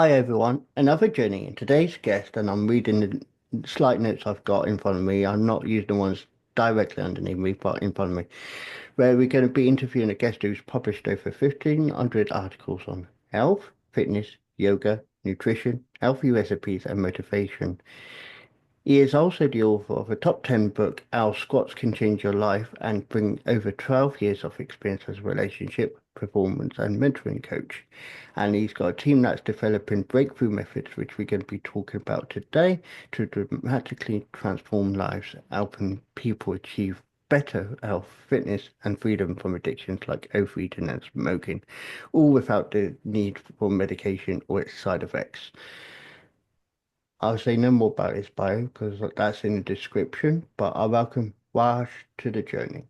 Hi everyone, another journey. And today's guest, and I'm reading the slight notes I've got in front of me. I'm not using the ones directly underneath me, but in front of me, where we're going to be interviewing a guest who's published over 1,500 articles on health, fitness, yoga, nutrition, healthy recipes, and motivation. He is also the author of a top 10 book, How Squats Can Change Your Life, and bring over 12 years of experience as a relationship, performance, and mentoring coach. And he's got a team that's developing breakthrough methods, which we're going to be talking about today, to dramatically transform lives, helping people achieve better health, fitness, and freedom from addictions like overeating and smoking, all without the need for medication or its side effects. I'll say no more about his bio because that's in the description, but I welcome Raj to the journey.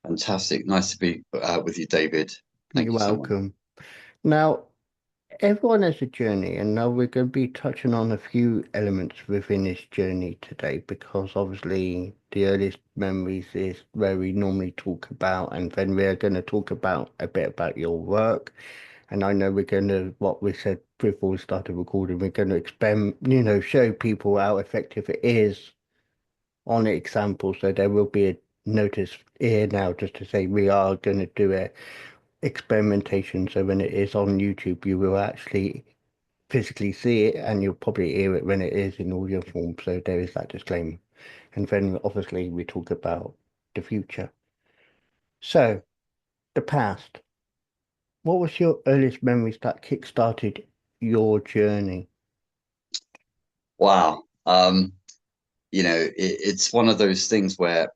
Fantastic. Nice to be with you, David. You're Thank you so much. welcome. Now, everyone has a journey, and now we're going to be touching on a few elements within this journey today because obviously the earliest memories is where we normally talk about, and then we're going to talk about a bit about your work. And I know we're going to, what we said before we started recording, we're going to experiment, show people how effective it is on example. So there will be a notice here now just to say we are going to do a experimentation. So when it is on YouTube, you will actually physically see it and you'll probably hear it when it is in audio form. So there is that disclaimer. And then obviously we talk about the future. So the past. What was your earliest memories that kick-started your journey? Wow. It's one of those things where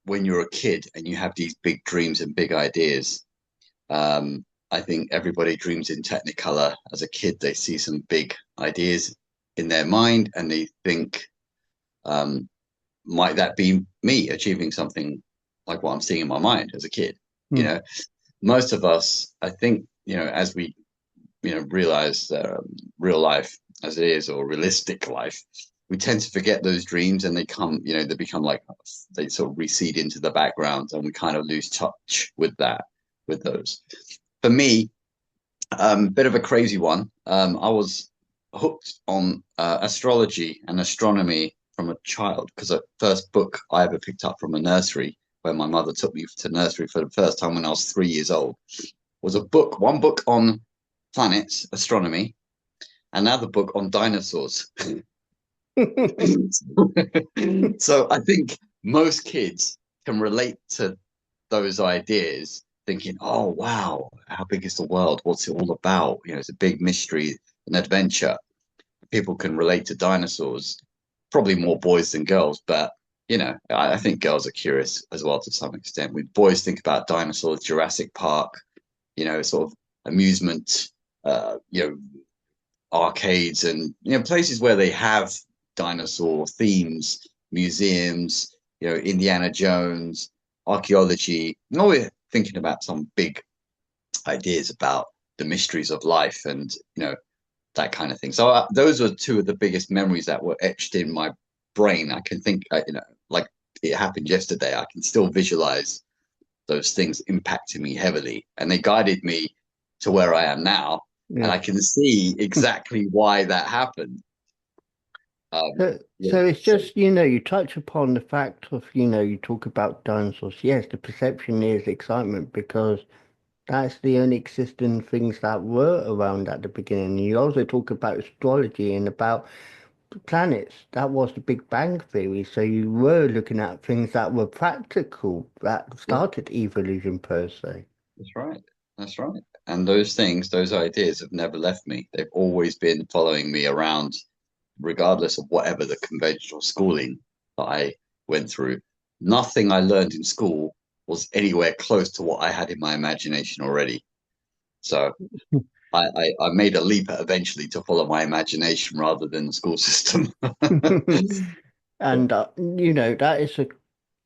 when you're a kid and you have these big dreams and big ideas, I think everybody dreams in Technicolor. As a kid, they see some big ideas in their mind and they think, um, might that be me achieving something like what I'm seeing in my mind as a kid? You Hmm. know, most of us, I think, as we realize real life as it is or realistic life, we tend to forget those dreams and they become like they sort of recede into the background and we kind of lose touch with those. For me, bit of a crazy one. I was hooked on astrology and astronomy from a child because the first book I ever picked up from a nursery where my mother took me to nursery for the first time when I was 3 years old was one book on planets, astronomy, another book on dinosaurs. So I think most kids can relate to those ideas, thinking, "Oh wow, how big is the world? What's it all about? It's a big mystery, an adventure." People can relate to dinosaurs, probably more boys than girls, but I think girls are curious as well to some extent. We boys think about dinosaurs, Jurassic Park, sort of amusement, arcades and places where they have dinosaur themes, museums, Indiana Jones, archaeology. And we're thinking about some big ideas about the mysteries of life and that kind of thing. So those were two of the biggest memories that were etched in my brain. I can think, like it happened yesterday. I can still visualize those things impacting me heavily, and they guided me to where I am now. And Yeah. I can see exactly why that happened. So, Yeah, so it's so just, you touch upon the fact of, you talk about dinosaurs. Yes, the perception is excitement because that's the only existing things that were around at the beginning. You also talk about astrology and about planets. That was the Big Bang Theory. So you were looking at things that were practical, that yeah, started evolution per se. that's right. That's right. And those things, those ideas have never left me. They've always been following me around, regardless of whatever the conventional schooling that I went through. Nothing I learned in school was anywhere close to what I had in my imagination already. So I made a leap eventually to follow my imagination rather than the school system. And that is a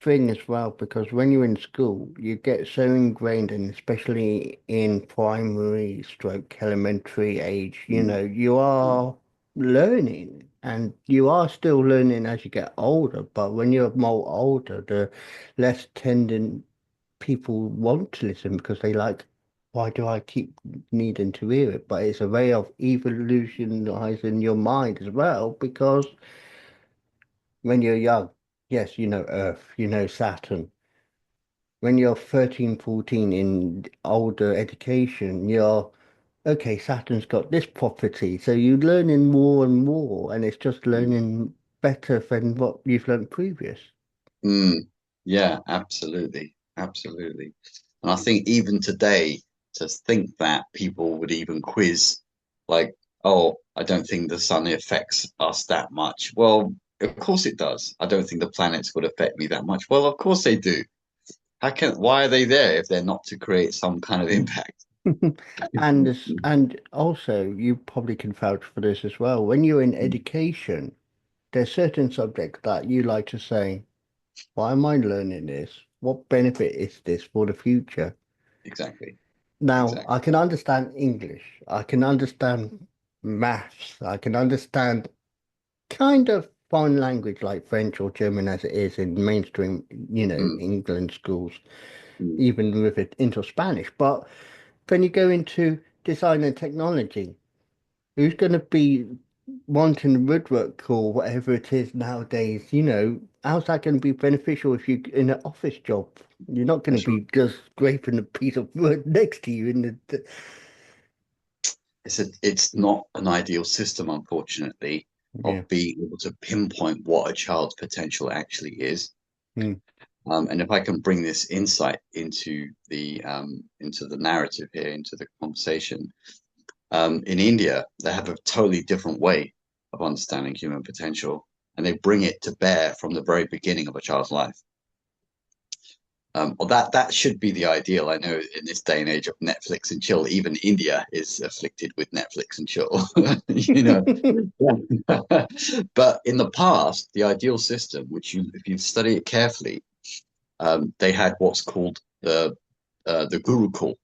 thing as well because when you're in school, you get so ingrained, and especially in primary stroke elementary age, you are learning and you are still learning as you get older. But when you're more older, the less tendent people want to listen because they like why do I keep needing to hear it? But it's a way of evolutionizing your mind as well, because when you're young, yes, you know Earth, you know Saturn. When you're 13, 14 in older education, you're okay, Saturn's got this property. So you're learning more and more, and it's just learning better than what you've learned previous. Mm, yeah, absolutely. Absolutely. And I think even today, to think that people would even quiz, like, oh, I don't think the sun affects us that much. Well, of course it does. I don't think the planets would affect me that much. Well, of course they do. Why are they there if they're not to create some kind of impact? And also, you probably can vouch for this as well. When you're in education, there's certain subjects that you like to say, why am I learning this? What benefit is this for the future? Exactly. Now, Exactly. I can understand English, I can understand maths, I can understand kind of foreign language like French or German as it is in mainstream, Mm, England schools, mm, even with it into Spanish. But when you go into design and technology, who's going to be wanting woodwork or whatever it is nowadays? How's that going to be beneficial if you in an office job? You're not going to that's right. be just scraping a piece of wood next to you in the It's not an ideal system, unfortunately, yeah. of being able to pinpoint what a child's potential actually is. Hmm. And if I can bring this insight into the narrative here, into the conversation, in India, they have a totally different way of understanding human potential, and they bring it to bear from the very beginning of a child's life. Well, that should be the ideal. I know in this day and age of Netflix and chill, even India is afflicted with Netflix and chill. you know, but in the past, the ideal system, if you study it carefully, they had what's called the Gurukul.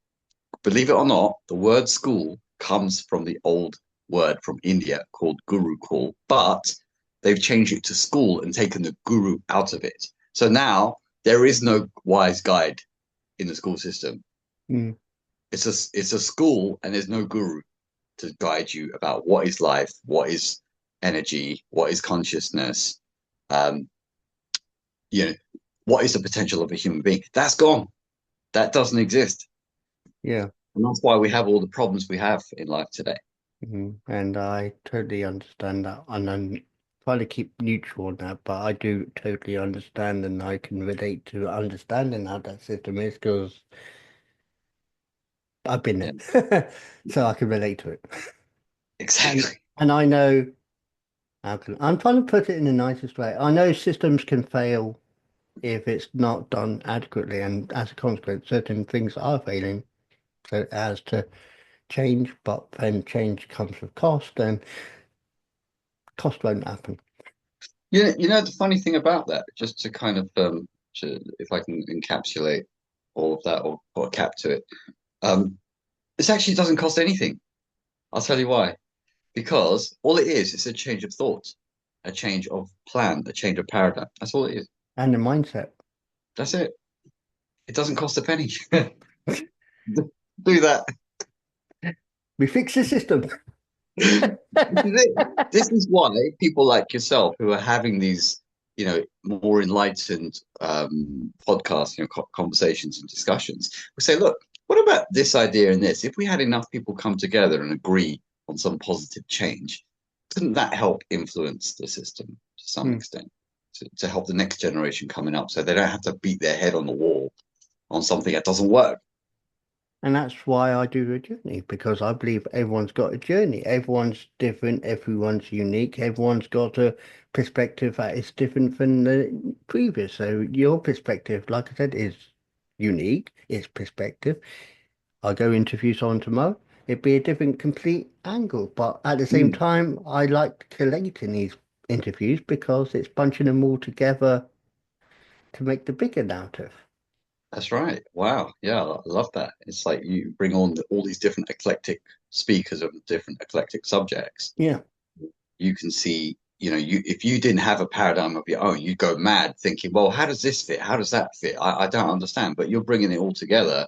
Believe it or not, the word school comes from the old word from India called Gurukul, but they've changed it to school and taken the guru out of it. So now there is no wise guide in the school system. Hmm. It's a school, and there's no guru to guide you about what is life, what is energy, what is consciousness, um, you know, what is the potential of a human being. That's gone. That doesn't exist. Yeah. And that's why we have all the problems we have in life today. And I totally understand that. And I'm trying to keep neutral on that, but I do totally understand and I can relate to understanding how that system is because I've been Yeah, there. So I can relate to it. And exactly. and I know I'm trying to put it in the nicest way. I know systems can fail if it's not done adequately, and as a consequence, certain things are failing. So as to change, but then change comes with cost, and cost won't happen. The funny thing about that, just to kind of, if I can encapsulate all of that or put a cap to it, this actually doesn't cost anything. I'll tell you why. Because all it is a change of thought, a change of plan, a change of paradigm. That's all it is. And the mindset. That's it. It doesn't cost a penny. Do that. We fix the system. This is it. This is why people like yourself who are having these, more enlightened podcasts, conversations and discussions, will say, look, what about this idea and this? If we had enough people come together and agree on some positive change, couldn't that help influence the system to some Hmm. extent to help the next generation coming up so they don't have to beat their head on the wall on something that doesn't work? And that's why I do a journey, because I believe everyone's got a journey. Everyone's different, everyone's unique, everyone's got a perspective that is different than the previous. So your perspective, like I said, is unique, it's perspective. I'll go interview someone tomorrow. It'd be a different, complete angle. But at the same Mm, time, I like collating these interviews because it's bunching them all together to make the bigger narrative. that's right. Wow. Yeah, I love that. It's like you bring on all these different eclectic speakers of different eclectic subjects. Yeah. You can see, if you didn't have a paradigm of your own, you'd go mad thinking, well, how does this fit? How does that fit? I don't understand. But you're bringing it all together,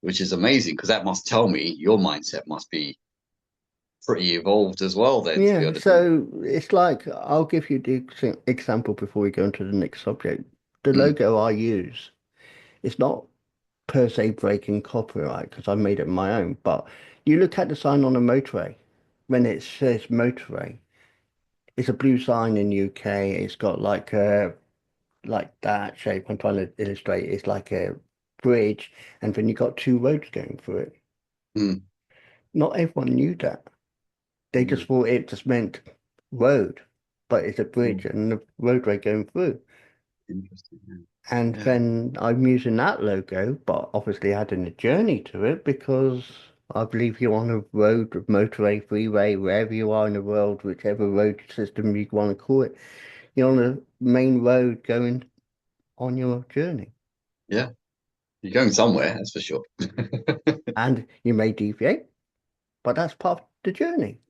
which is amazing because that must tell me your mindset must be pretty evolved as well then to be Yeah, able to do. so it's like I'll give you the example before we go into the next subject. The Mm, logo I use, it's not per se breaking copyright because I made it my own, but you look at the sign on a motorway when it says motorway, it's a blue sign in UK. It's got like that shape. I'm trying to illustrate. It's like a bridge, and then you got two roads going through it. mm, Not everyone knew that. They just mm, thought it just meant road, but it's a bridge mm. and the roadway going through. Interesting. And Yeah. then I'm using that logo, but obviously adding a journey to it because I believe you're on a road, motorway, freeway, wherever you are in the world, whichever road system you want to call it, you're on a main road going on your journey. Yeah. You're going somewhere, that's for sure. And you may deviate, but that's part of the journey.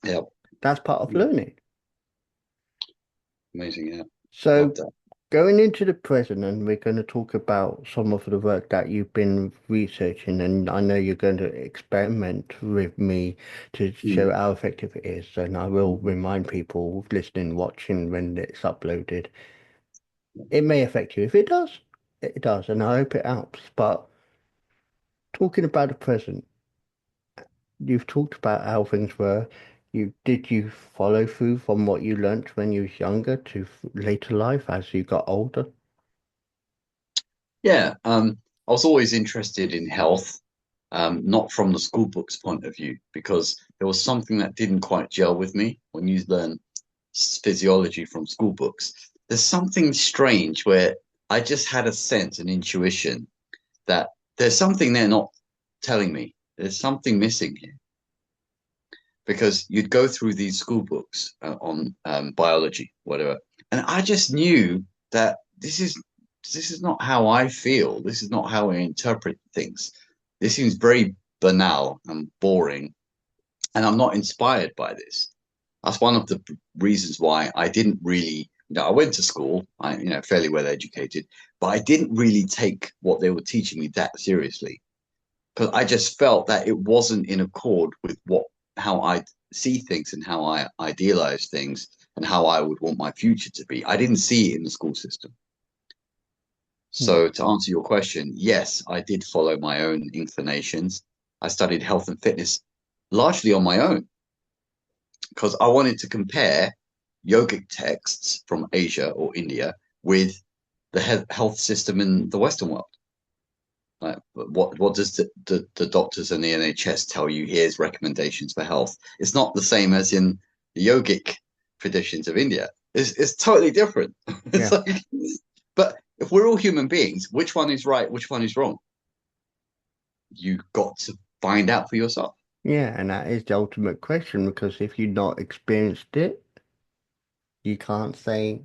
Yeah. That's part of Yeah. learning. Amazing. Yeah. Love So that. going into the present, and we're going to talk about some of the work that you've been researching, and I know you're going to experiment with me to show Mm, how effective it is. And I will mm, remind people listening, watching when it's uploaded. It may affect you. If it does, it does, and I hope it helps. But talking about the present, you've talked about how things were. Did you follow through from what you learnt when you was younger to later life as you got older? yeah. I was always interested in health, not from the school books point of view, because there was something that didn't quite gel with me when you learn physiology from school books. There's something strange where I just had a sense, an intuition that there's something they're not telling me. There's something missing here because you'd go through these school books on biology, whatever, and I just knew that this is not how I feel. This is not how I interpret things. This seems very banal and boring, and I'm not inspired by this. That's one of the reasons why I didn't really. I went to school, fairly well educated, but I didn't really take what they were teaching me that seriously because I just felt that it wasn't in accord with what how I see things and how I idealize things and how I would want my future to be. I didn't see it in the school system. Hmm. So to answer your question, yes, I did follow my own inclinations. I studied health and fitness largely on my own because I wanted to compare yogic texts from Asia or India with the health system in the Western world. Like, what does the doctors and the NHS tell you? Here's recommendations for health. It's not the same as in the yogic traditions of India. It's totally different. It's Yeah. like, but if we're all human beings, which one is right? Which one is wrong? You got to find out for yourself. Yeah, and that is the ultimate question because if you've not experienced it, you can't say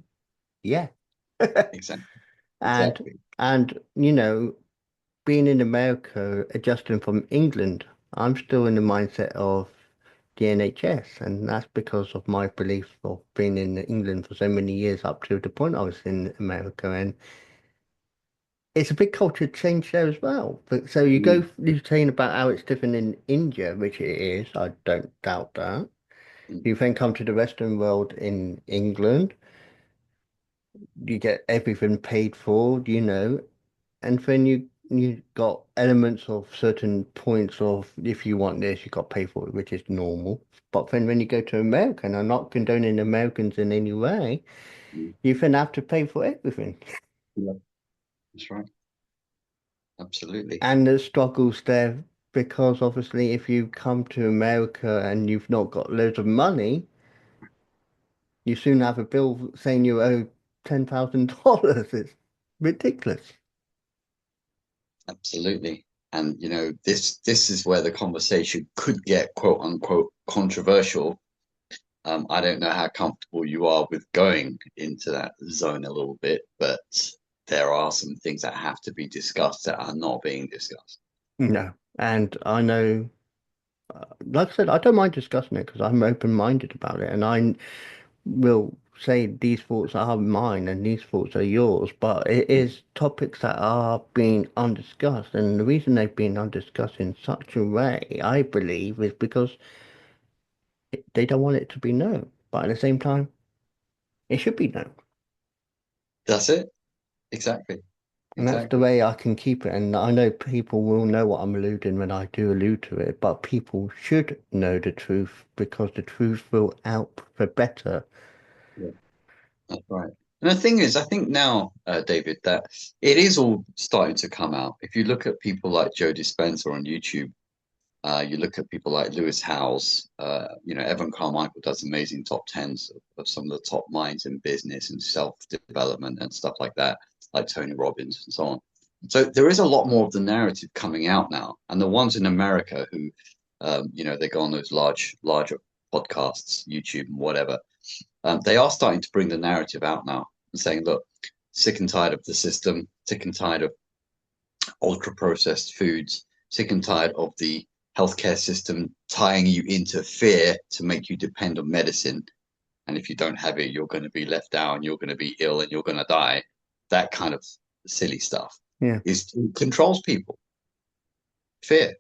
yeah. Exactly. And Exactly. being in America, adjusting from England, I'm still in the mindset of the NHS, and that's because of my belief of being in England for so many years up to the point I was in America, and it's a big culture change there as well. But so Mm, you're saying about how it's different in India, which it is, I don't doubt that. mm, You then come to the Western world in England, you get everything paid for, and then you got elements of certain points of if you want this, you got to pay for it, which is normal. But then when you go to America, and I'm not condoning Americans in any way, mm. you then have to pay for everything. Yeah, that's right. Absolutely. And the struggles there because obviously if you come to America and you've not got loads of money, you soon have a bill saying you owe $10,000. It's ridiculous. Absolutely. And this is where the conversation could get quote unquote controversial. I don't know how comfortable you are with going into that zone a little bit, but there are some things that have to be discussed that are not being discussed. No. And I know, like I said, I don't mind discussing it because I'm open-minded about it, and I will say these thoughts are mine and these thoughts are yours, but it is topics that are being undiscussed. And the reason they've been undiscussed in such a way, I believe, is because they don't want it to be known. But at the same time, it should be known. That's it. Exactly. And that's the Exactly. way I can keep it. And I know people will know what I'm alluding when I do allude to it, but people should know the truth because the truth will out for better. Yeah, that's right. And the thing is, I think now, David, that it is all starting to come out. If you look at people like Joe Dispenza on YouTube, you look at people like Lewis Howes, Evan Carmichael does amazing top tens of some of the top minds in business and self-development and stuff like that, like Tony Robbins and so on. So there is a lot more of the narrative coming out now. And the ones in America who, they go on those larger podcasts, YouTube and whatever, they are starting to bring the narrative out now and saying, look, sick and tired of the system, sick and tired of ultra processed foods, sick and tired of the healthcare system tying you into fear to make you depend on medicine. And if you don't have it, you're going to be left down, you're going to be ill, and you're going to die. That kind of silly stuff Yeah, is controls people. Fear.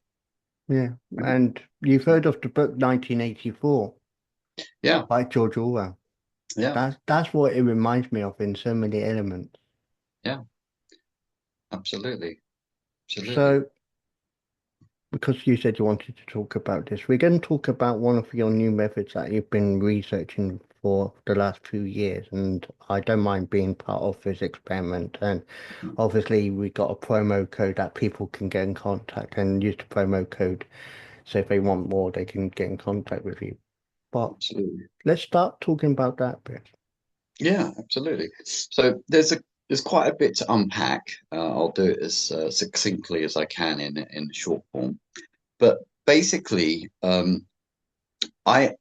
yeah. And you've heard of the book 1984 Yeah, by George Orwell. yeah, That's what it reminds me of in so many elements. yeah. Absolutely, absolutely. So, because you said you wanted to talk about this, we're going to talk about one of your new methods that you've been researching for the last few years, and I don't mind being part of this experiment. And obviously, we got a promo code that people can get in contact and use the promo code. So if they want more, they can get in contact with you. But Absolutely. let's start talking about that bit. Yeah, absolutely. So there's quite a bit to unpack. I'll do it as succinctly as I can in short form. But basically, I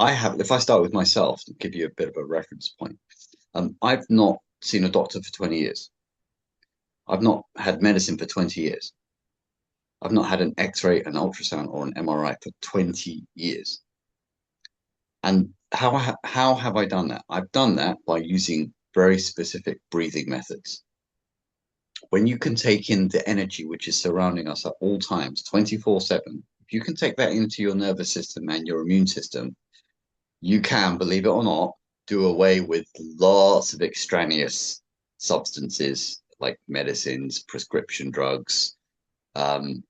I have, if I start with myself to give you a bit of a reference point, I've not seen a doctor for 20 years. I've not had medicine for 20 years. I've not had an X-ray, an ultrasound, or an MRI for 20 years. And how have I done that? I've done that by using very specific breathing methods. When you can take in the energy which is surrounding us at all times, 24/7, if you can take that into your nervous system and your immune system, you can, believe it or not, do away with lots of extraneous substances like medicines, prescription drugs,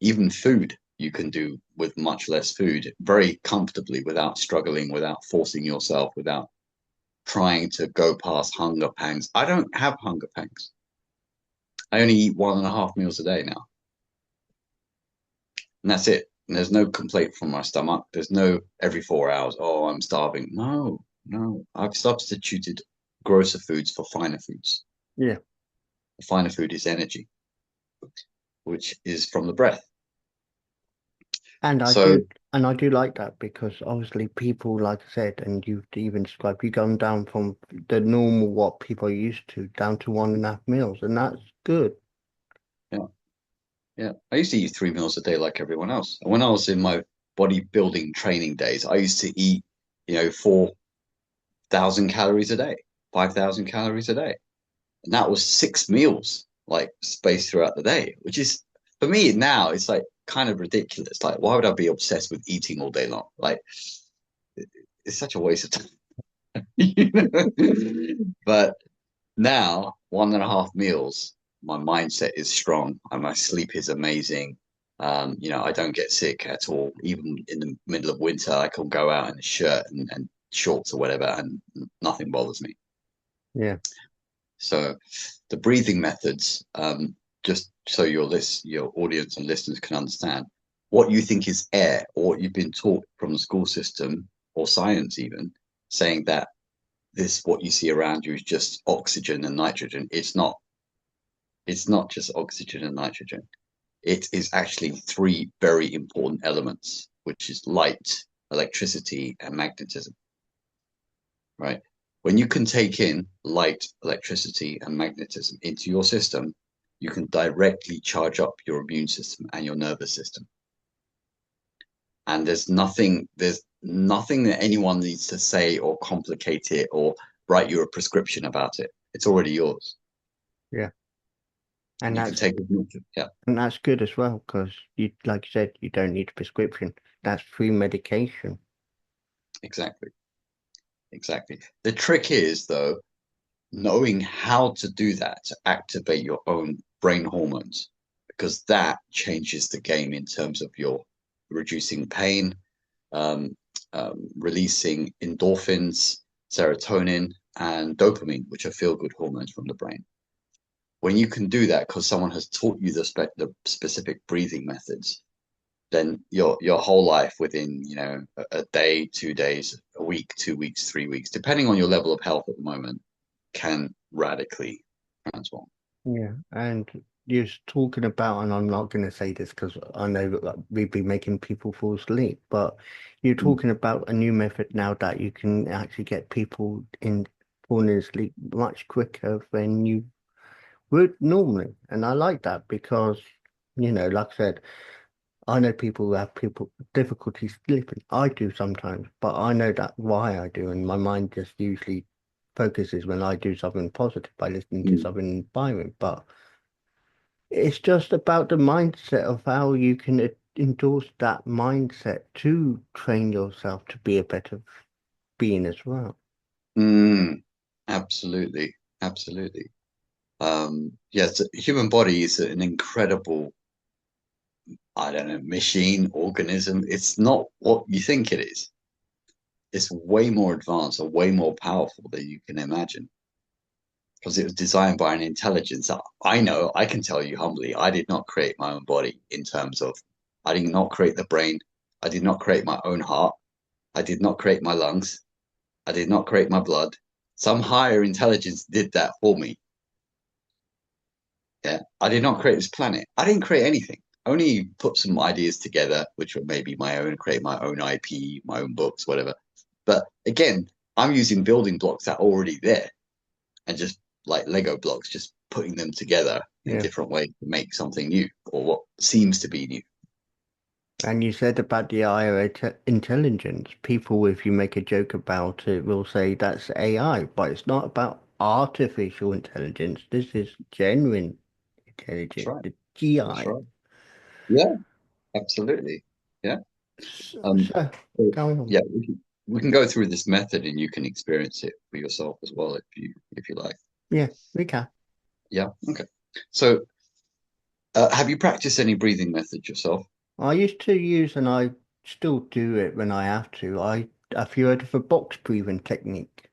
even food. You can do with much less food very comfortably without struggling, without forcing yourself, without trying to go past hunger pangs. I don't have hunger pangs. I only eat 1.5 meals a day now, and that's it. And there's no complaint from my stomach. There's no every 4 hours, oh, I'm starving. No, no. I've substituted grosser foods for finer foods. Yeah. The finer food is energy, which is from the breath. And I So, do, and I do like that because obviously people, like I said, and you've even described, you've gone down from the normal what people are used to down to 1.5 meals, and that's good. yeah, yeah. I used to eat 3 meals a day like everyone else. And when I was in my bodybuilding training days, I used to eat, 4,000 calories a day, 5,000 calories a day. And that was 6 meals, like spaced throughout the day, which is for me now, it's like kind of ridiculous. Like, why would I be obsessed with eating all day long? Like, it's such a waste of time. you know? But now, 1.5 meals, my mindset is strong and my sleep is amazing. I don't get sick at all. Even in the middle of winter, I can go out in a shirt and shorts or whatever, and nothing bothers me. Yeah. So the breathing methods, just so your audience and listeners can understand what you think is air or what you've been taught from the school system or science even, saying that this what you see around you is just oxygen and nitrogen. It's not. It's not just oxygen and nitrogen. It is actually three very important elements, which is light, electricity, and magnetism. Right? When you can take in light, electricity, and magnetism into your system, you can directly charge up your immune system and your nervous system. And there's nothing that anyone needs to say or complicate it or write you a prescription about it. It's already yours. Yeah. And You can that's take as much. Yeah, and that's good as well because you, like you said, you don't need a prescription. That's free medication. exactly. Exactly. The trick is, though, knowing how to do that to activate your own brain hormones, because that changes the game in terms of your reducing pain, um, releasing endorphins, serotonin, and dopamine, which are feel good hormones from the brain. When you can do that because someone has taught you the specific breathing methods, then your whole life within a day, 2 days, a week, 2 weeks, 3 weeks, depending on your level of health at the moment, can radically transform. Yeah. And you're talking about, and I'm not going to say this because I know that like, we'd be making people fall asleep, but you're Mm. talking about a new method now that you can actually get people in falling asleep much quicker than you would normally. And I like that because, like I said, I know people who have people difficulty sleeping. I do sometimes, but I know that why I do, and my mind just usually focuses when I do something positive by listening to Mm. something inspiring. But it's just about the mindset of how you can endorse that mindset to train yourself to be a better being as well. Mm. Absolutely, absolutely. Yes, the human body is an incredible, I don't know, machine, organism. It's not what you think it is. It's way more advanced or way more powerful than you can imagine because it was designed by an intelligence. I know, I can tell you humbly, I did not create my own body in terms of, I did not create the brain. I did not create my own heart. I did not create my lungs. I did not create my blood. Some higher intelligence did that for me. Yeah. I did not create this planet. I didn't create anything. I only put some ideas together, which were maybe my own, create my own IP, my own books, whatever. But again, I'm using building blocks that are already there and just like Lego blocks, just putting them together in Yeah. different ways to make something new or what seems to be new. And you said about the AI intelligence. People, if you make a joke about it, will say that's AI, but it's not about artificial intelligence. This is genuine That's intelligence, right. the That's GI. right. Yeah, absolutely. Yeah. So, Um, so so, going on. yeah, we can go through this method and you can experience it for yourself as well if you like. Yeah, we can. Yeah. Okay. So, have you practiced any breathing methods yourself? I used to use, and I still do it when I have to. Have you heard of a box breathing technique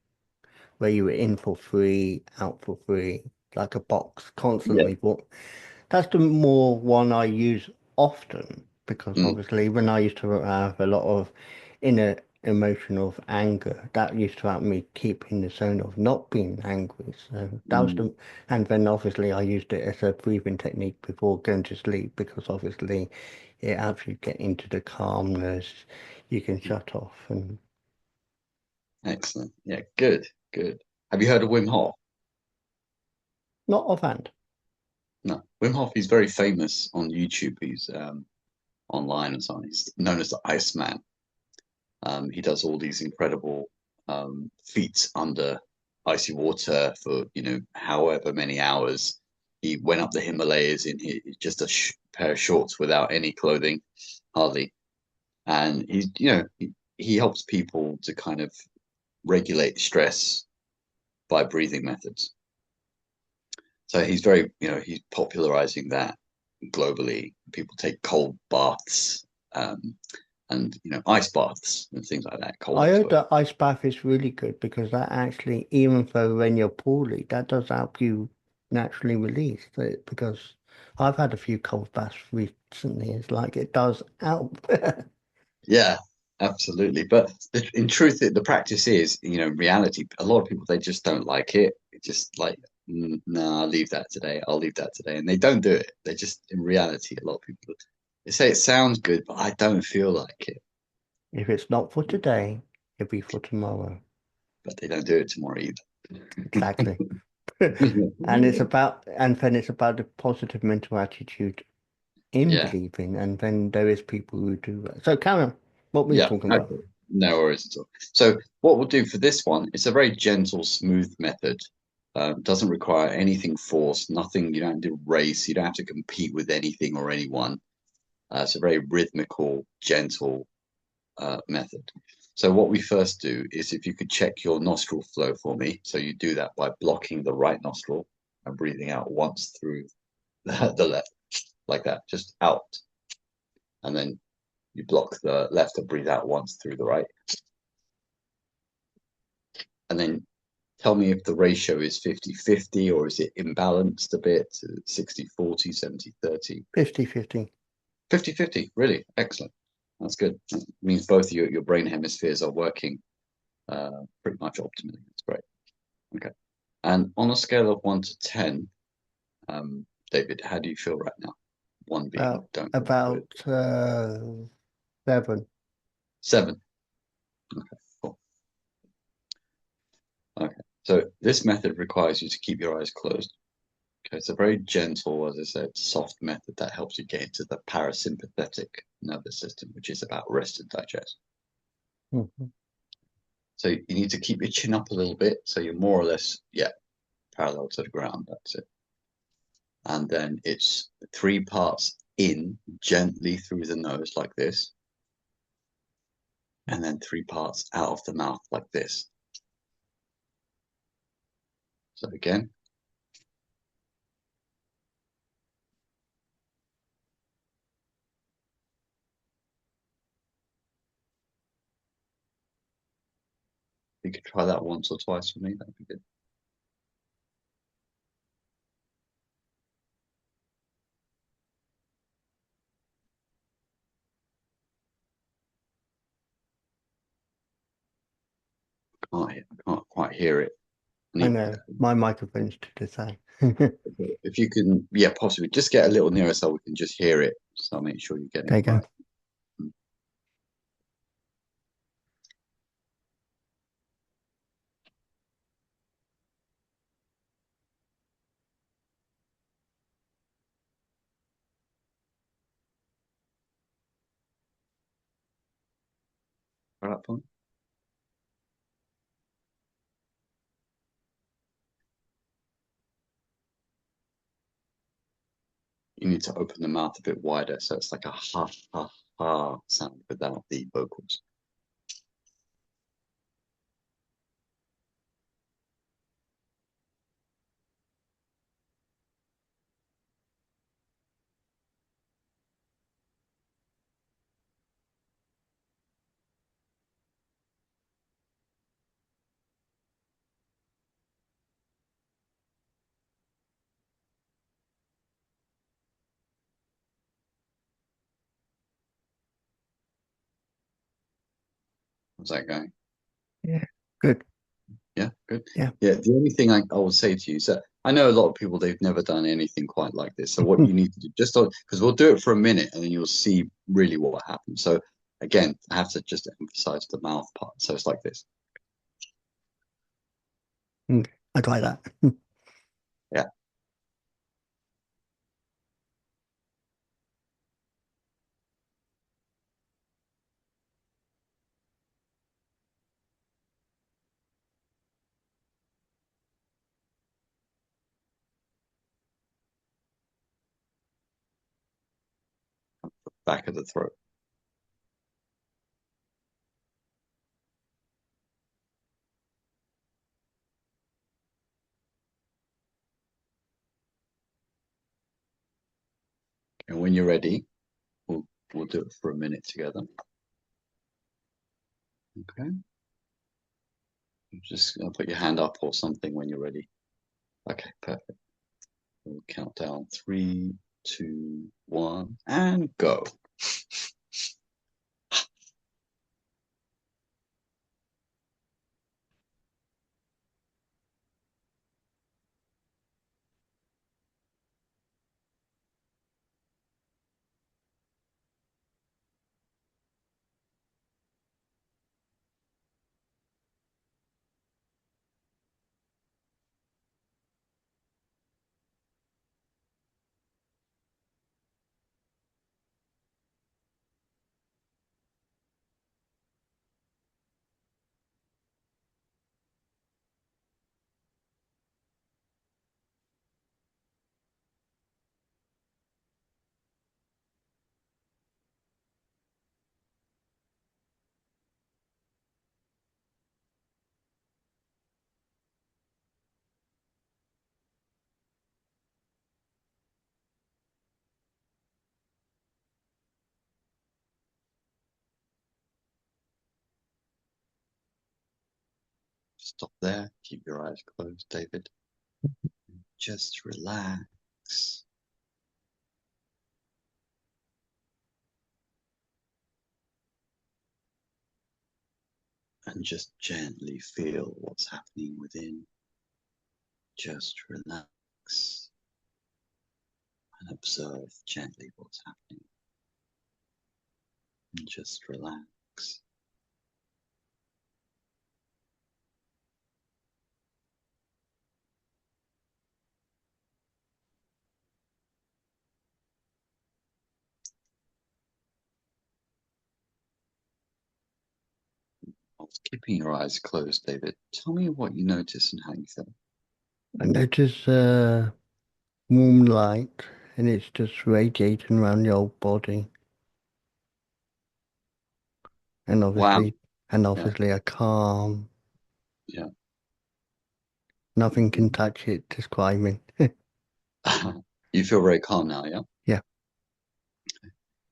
where you were in for three, out for three, like a box Yeah. constantly? But that's the more one I use often because Mm, obviously when I used to have a lot of inner emotion of anger, that used to help me keep in the zone of not being angry. So that was mm, and then obviously I used it as a breathing technique before going to sleep because obviously it helps you get into the calmness. You can shut off and excellent. Yeah. Good. Good. Have you heard of Wim Hof? not offhand. No. Wim Hof. He's very famous on YouTube. He's online and so on. He's known as the Iceman. He does all these incredible feats under icy water for however many hours. He went up the Himalayas in just a pair of shorts without any clothing, hardly, and he helps people to kind of regulate stress by breathing methods. So he's very, he's popularizing that globally. People take cold baths, um, and ice baths and things like that, cold I heard exposure. that ice bath is really good because that actually, even though when you're poorly, that does help you naturally release it because I've had a few cold baths recently. It's like it does help. Yeah, absolutely. But in truth, the practice is, reality. A lot of people they just don't like it. It's just like, no, I'll leave that today. I'll leave that today, and they don't do it. They just, in reality, a lot of people they say it sounds good, but I don't feel like it. If it's not for today, it'll be for tomorrow. But they don't do it tomorrow either. Exactly. And then it's about the positive mental attitude in Yeah. believing, and then there is people who do that. So, Karen, what were you Yeah. talking about? Okay. No worries at all. So what we'll do for this one, it's a very gentle, smooth method. Doesn't require anything forced, nothing, you don't have to race, you don't have to compete with anything or anyone. It's a very rhythmical, gentle method. So what we first do is if you could check your nostril flow for me. So you do that by blocking the right nostril and breathing out once through the left, like that, just out. And then you block the left and breathe out once through the right. And then tell me if the ratio is 50-50 or is it imbalanced a bit, 60-40, 70-30? 50-50. 50-50, really excellent. That's good. That means both your brain hemispheres are working pretty much optimally. That's great. Okay. And on a scale of 1 to 10, David, how do you feel right now? One being About don't feel good. about 7. 7. Okay, cool. Okay. So this method requires you to keep your eyes closed. Okay, it's a very gentle, as I said, soft method that helps you get into the parasympathetic nervous system, which is about rest and digest. Mhm. So you need to keep your chin up a little bit, so you're more or less, yeah, parallel to the ground. That's it. And then it's 3 parts in, gently through the nose like this, and then 3 parts out of the mouth like this. So again, you could try that once or twice for me. That'd be good. I can't quite hear it. I I need, know my microphone's to the same. if you can, yeah, possibly just get a little nearer so we can just hear it. So I'll make sure you're getting There it you go. right. At that point, you need to open the mouth a bit wider so it's like a ha ha ha sound without the vocals. How's that going? Yeah. Good. Yeah, good. Yeah. Yeah, the only thing I will say to you, so I know a lot of people they've never done anything quite like this. So what you need to do, just because we'll do it for a minute and then you'll see really what happens. So again, I have to just emphasize the mouth part. So it's like this. Okay. I'd like that. Yeah, back of the throat. And when you're ready, we'll do it for a minute together. Okay. Just put your hand up or something when you're ready. Okay, perfect. We'll count down 3, 2, 1, and go. Stop there. Keep your eyes closed, David. Just relax and just gently feel what's happening within. Just relax and observe gently what's happening. And just relax. Whilst keeping your eyes closed, David, tell me what you notice and how you feel. I notice warm light and it's just radiating around the whole body. And Wow. obviously, and Yeah. obviously a calm. Yeah. Nothing can touch it, describing. You feel very calm now, yeah? Yeah. Do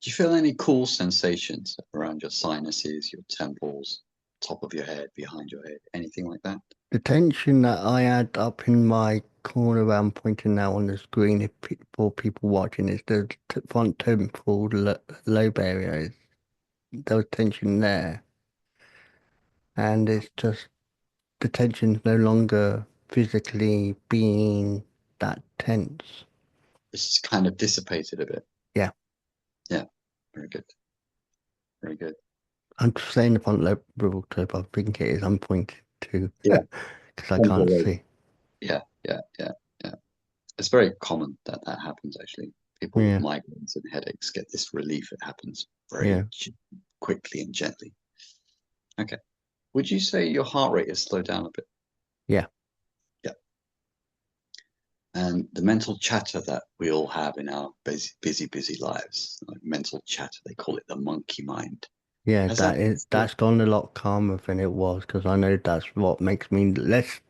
you feel any cool sensations around your sinuses, your temples, top of your head, behind your head, anything like that? The tension that I had up in my corner where I'm pointing now on the screen if for people watching is the front temporal lobe area. There was tension there. And it's just the tension's no longer physically being that tense. It's just kind of dissipated a bit. Yeah. Yeah, very good. Very good. I'm just saying the front lobe, I think it is. I'm pointing to Yeah. because I Temporal can't lobe. see. Yeah, yeah, yeah, yeah. It's very common that that happens actually. People with Yeah. migraines and headaches get this relief. It happens very Yeah. quickly and gently. Okay. Would you say your heart rate has slowed down a bit? Yeah. Yeah. And the mental chatter that we all have in our busy lives, like mental chatter, they call it the monkey mind. Yeah, Has that that's gone a lot calmer than it was because I know that's what makes me less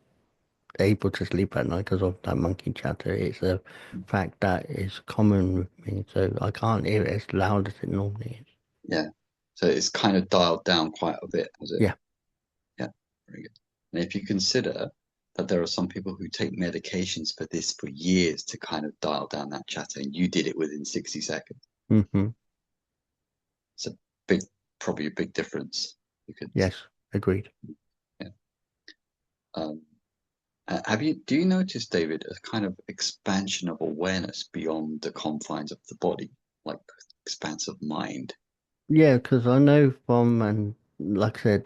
able to sleep at night because of that monkey chatter. It's a fact that is common with me, so I can't hear it as loud as it normally is. yeah. So it's kind of dialed down quite a bit, has it? Yeah, Yeah, very good. And if you consider that there are some people who take medications for this for years to kind of dial down that chatter, and you did it within 60 seconds. mm-hmm. It's a big, probably a big difference. You could, Yes, agreed. yeah. Um, do you notice, David, a kind of expansion of awareness beyond the confines of the body, like expansive mind? Yeah, because I know from, and like I said,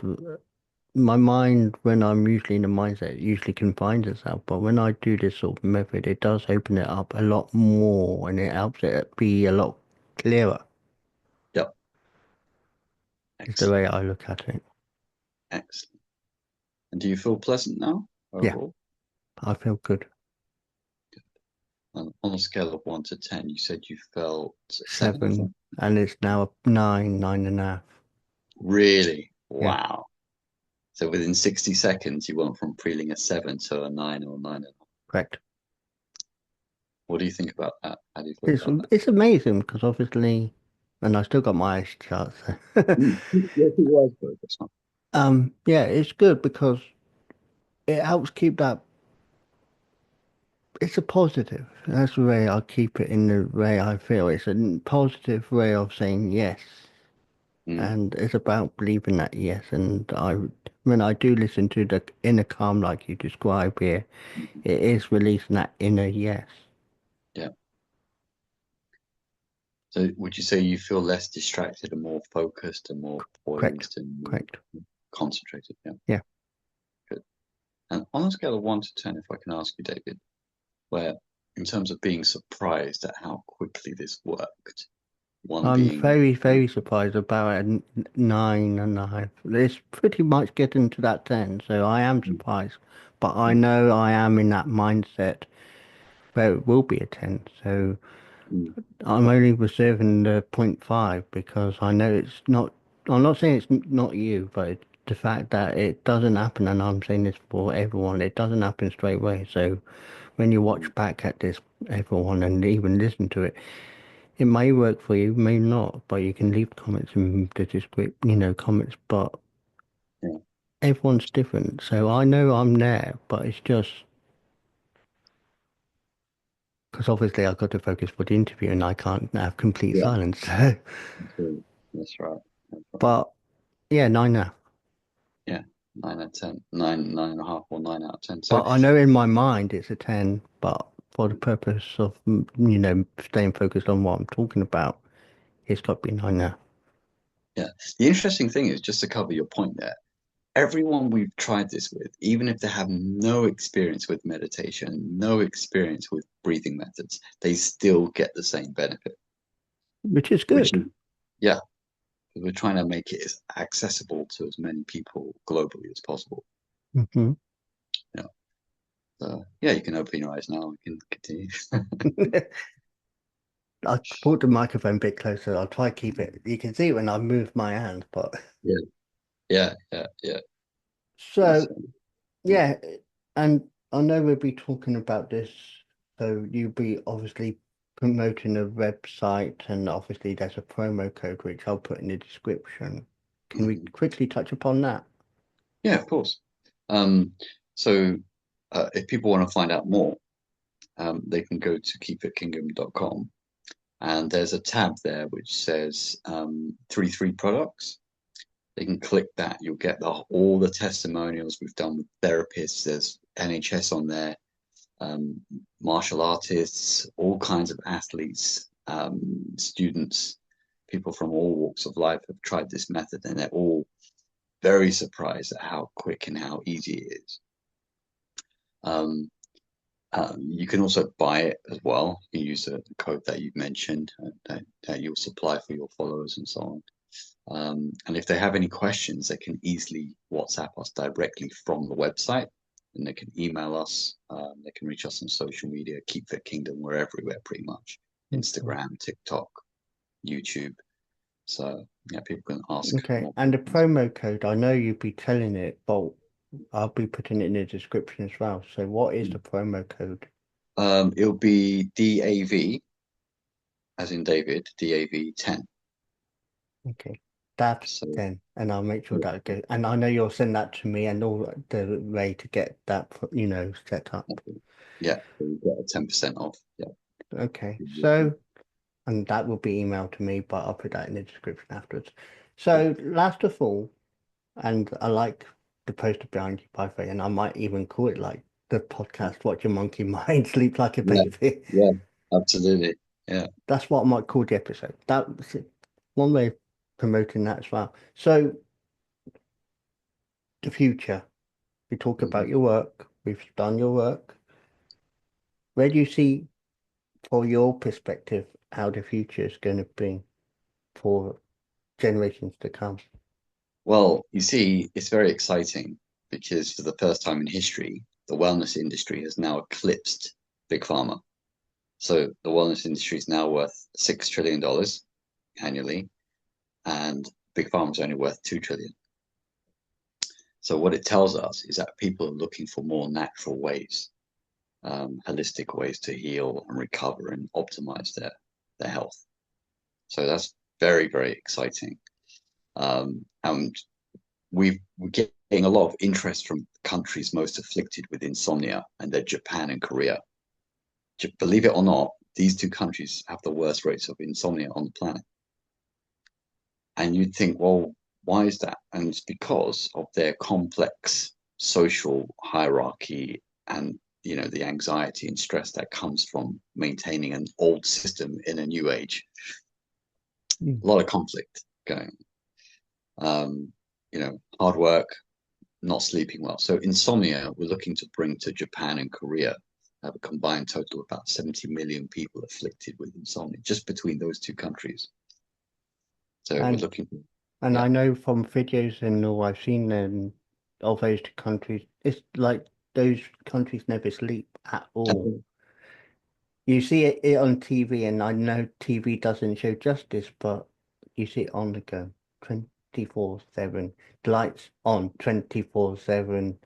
my mind, when I'm usually in a mindset, it usually confines itself. But when I do this sort of method, it does open it up a lot more and it helps it be a lot clearer, Yep. is the Excellent. way I look at it. Excellent. And do you feel pleasant now Yeah, overall? I feel good. On a scale of 1 to 10, you said you felt seven, I Seven, think. and it's now a nine, 9.5. Really? Yeah, Wow. So within 60 seconds, you went from feeling a 7 to a 9 or 9 and a half. correct. What do you think about that? How do you feel It's about that? it's amazing because obviously, and I still got my eyes shut. So. Yeah, keep your eyes closed. That's fine. Yeah, it's good because it helps keep that. It's a positive. That's the way I keep it in the way I feel. It's a positive way of saying yes. Mm, And it's about believing that yes. And when I do listen to the inner calm like you describe here, mhm. it is releasing that inner yes. Yeah. So would you say you feel less distracted and more focused and more Correct. poised and more Correct. concentrated? Yeah, Yeah. good. And on a scale of 1 to 10, if I can ask you, David, where in terms of being surprised at how quickly this worked, one I'm being, very, very surprised about a 9.5. It's pretty much getting to that 10, so I am mm, surprised. But I mm, know I am in that mindset where it will be a 10. So mm, I'm only reserving the point 0.5 because I know it's not, I'm not saying it's not you, but it's the fact that it doesn't happen, and I'm saying this for everyone, it doesn't happen straight away. So when you mm, watch back at this, everyone, and even listen to it, it may work for you, may not, but you can leave comments in the description, comments. But yeah. everyone's different. So I know I'm there, but it's just because obviously I've got to focus for the interview and I can't have complete Yeah, silence. So, absolutely. That's right. That's right. but yeah, nine now. Yeah, 9 out of 10, 9.5, or 9 out of 10. So But I know in my mind it's a 10, but for the purpose of, staying focused on what I'm talking about, it's got to be nine now. yeah, the interesting thing is just to cover your point there. Everyone we've tried this with, even if they have no experience with meditation, no experience with breathing methods, they still get the same benefit. Which is Which good. is, yeah, we're trying to make it as accessible to as many people globally as possible. Hmm. Yeah. So, yeah, you can open your eyes now. We can continue. I brought the microphone a bit closer. I'll try to keep it. You can see it when I move my hand, but Yeah, yeah, yeah, yeah. so So, mm, yeah, and I know we'll be talking about this. So you'll be obviously promoting a website, and obviously there's a promo code which I'll put in the description. Can we mhm. quickly touch upon that? Yeah, of course. Um, so if people want to find out more, they can go to keepfitkingdom.com, and there's a tab there which says 3 products. They can click that. You'll get all the testimonials we've done with therapists. There's NHS on there, um, martial artists, all kinds of athletes, students, people from all walks of life have tried this method, and they're all very surprised at how quick and how easy it is. Um, you can also buy it as well. You can use the code that you've mentioned that you'll supply for your followers and so on. And if they have any questions, they can easily WhatsApp us directly from the website, and they can email us. They can reach us on social media. Keep Fit Kingdom. We're everywhere, pretty much. Mhm. Instagram, TikTok, YouTube. So yeah, people can ask Okay, more and the questions. promo code, I know you'll be telling it, but I'll be putting it in the description as well. So what is the promo code? It'll be DAV, as in David, DAV 10. Okay, that's So 10, and I'll make sure yeah, that goes. And I know you'll send that to me and all the way to get that, set up. yeah, so you get a 10% off. Yeah. Okay, so, and that will be emailed to me, but I'll put that in the description afterwards. So, last of all, and I like the poster behind you, by the way, and I might even call it like the podcast, Watch Your Monkey Mind, Sleep Like a Yeah, Baby. yeah, absolutely. Yeah. That's what I might call the episode. That's one way of promoting that as well. So, the future. We talk about Mhm. your work. We've done your work. Where do you see, for your perspective, how the future is going to be for generations to come? Well, you see, it's very exciting because for the first time in history, the wellness industry has now eclipsed Big Pharma. So the wellness industry is now worth $6 trillion annually, and Big Pharma is only worth 2 trillion. So what it tells us is that people are looking for more natural ways, holistic ways to heal and recover and optimize their health. So that's very, very exciting. And we're getting a lot of interest from countries most afflicted with insomnia, and they're Japan and Korea. Believe it or not, these two countries have the worst rates of insomnia on the planet. And you'd think, well, why is that? And it's because of their complex social hierarchy and the anxiety and stress that comes from maintaining an old system in a new age. Mm. A lot of conflict going. Hard work, not sleeping well. So insomnia, we're looking to bring to Japan and Korea, have a combined total of about 70 million people afflicted with insomnia just between those two countries. So we're And looking, and yeah, I know from videos and all I've seen of those two countries, it's like those countries never sleep at all. You see it on TV, and I know TV doesn't show justice, but you see it on the go 24/7. The lights on 24/7.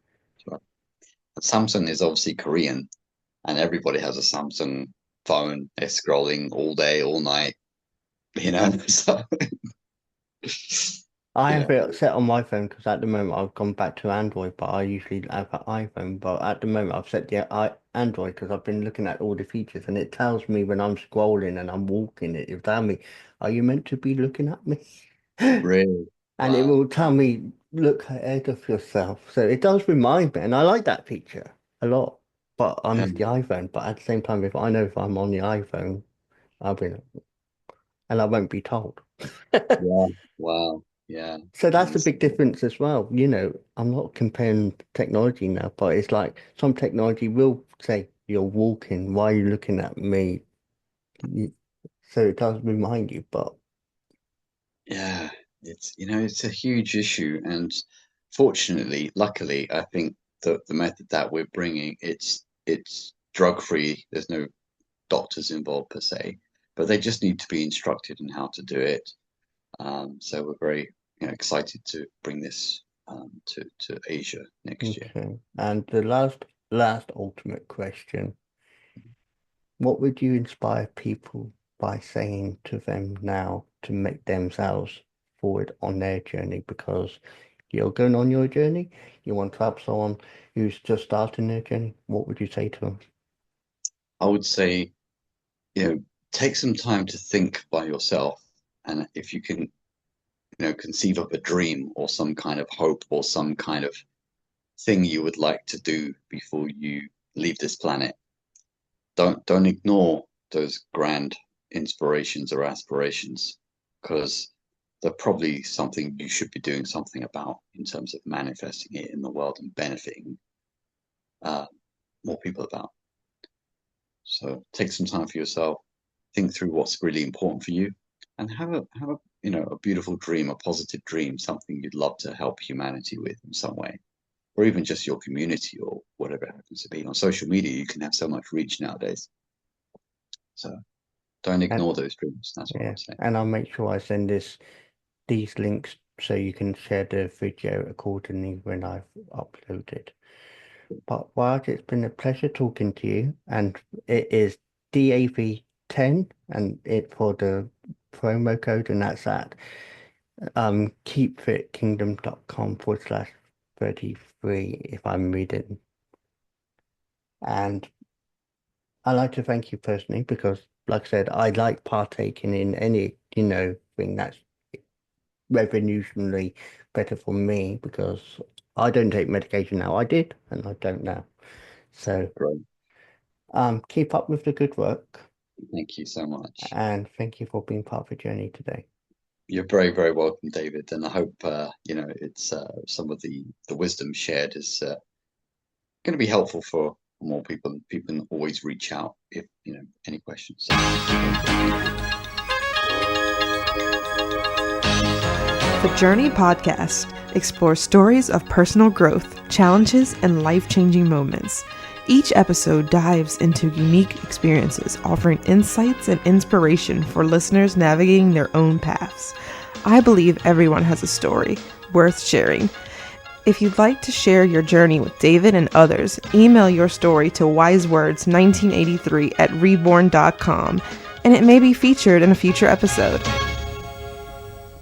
Samsung is obviously Korean, and everybody has a Samsung phone. They're scrolling all day, all night, you know. So I Yeah, have it set on my phone because at the moment I've gone back to Android, but I usually have an iPhone. But at the moment I've set the Android because I've been looking at all the features and it tells me when I'm scrolling and I'm walking, it will tell me, are you meant to be looking at me? really. And it Wow. will tell me, look ahead of yourself. So it does remind me, and I like that feature a lot. But I Yeah, miss the iPhone. But at the same time, if I know if I'm on the iPhone, I'll be, and I won't be told. yeah. Wow. Yeah. So that's the Nice. big difference as well. I'm not comparing technology now, but it's like some technology will say, you're walking, why are you looking at me? You- So it does remind you, but Yeah, it's a huge issue, and fortunately, luckily, I think the method that we're bringing, it's drug free. There's no doctors involved per se, but they just need to be instructed in how to do it. So we're very, excited to bring this to Asia next year. okay. And the last ultimate question, what would you inspire people by saying to them now to make themselves forward on their journey? Because you're going on your journey, you want to help someone who's just starting their journey. What would you say to them? I would say, take some time to think by yourself, and if you can, conceive of a dream or some kind of hope or some kind of thing you would like to do before you leave this planet. Don't ignore those grand inspirations or aspirations, because they're probably something you should be doing something about in terms of manifesting it in the world and benefiting uh, more people about. So take some time for yourself, think through what's really important for you, and have a a beautiful dream, a positive dream, something you'd love to help humanity with in some way, or even just your community or whatever it happens to be. On social media, you can have so much reach nowadays. So don't And ignore those dreams. That's what I yeah, would say. and I'll make sure I send these links so you can share the video accordingly when I've uploaded. But Raj, it's been a pleasure talking to you, and it is DAV10 and it for the promo code, and that's at keepfitkingdom.com/33 if I'm reading. And I like to thank you personally because, like I said, I like partaking in any, thing that's revolutionary better for me because I don't take medication now. I did, and I don't now. So, Great. keep up with the good work, Thank you so much. and thank you for being part of the journey today. You're very, very welcome, David. And I hope it's some of the wisdom shared is going to be helpful for more people. People can always reach out if any questions. So thank you. The Journey podcast explores stories of personal growth, challenges, and life-changing moments. Each episode dives into unique experiences, offering insights and inspiration for listeners navigating their own paths. I believe everyone has a story worth sharing. If you'd like to share your journey with David and others, email your story to wisewords1983@reborn.com, and it may be featured in a future episode.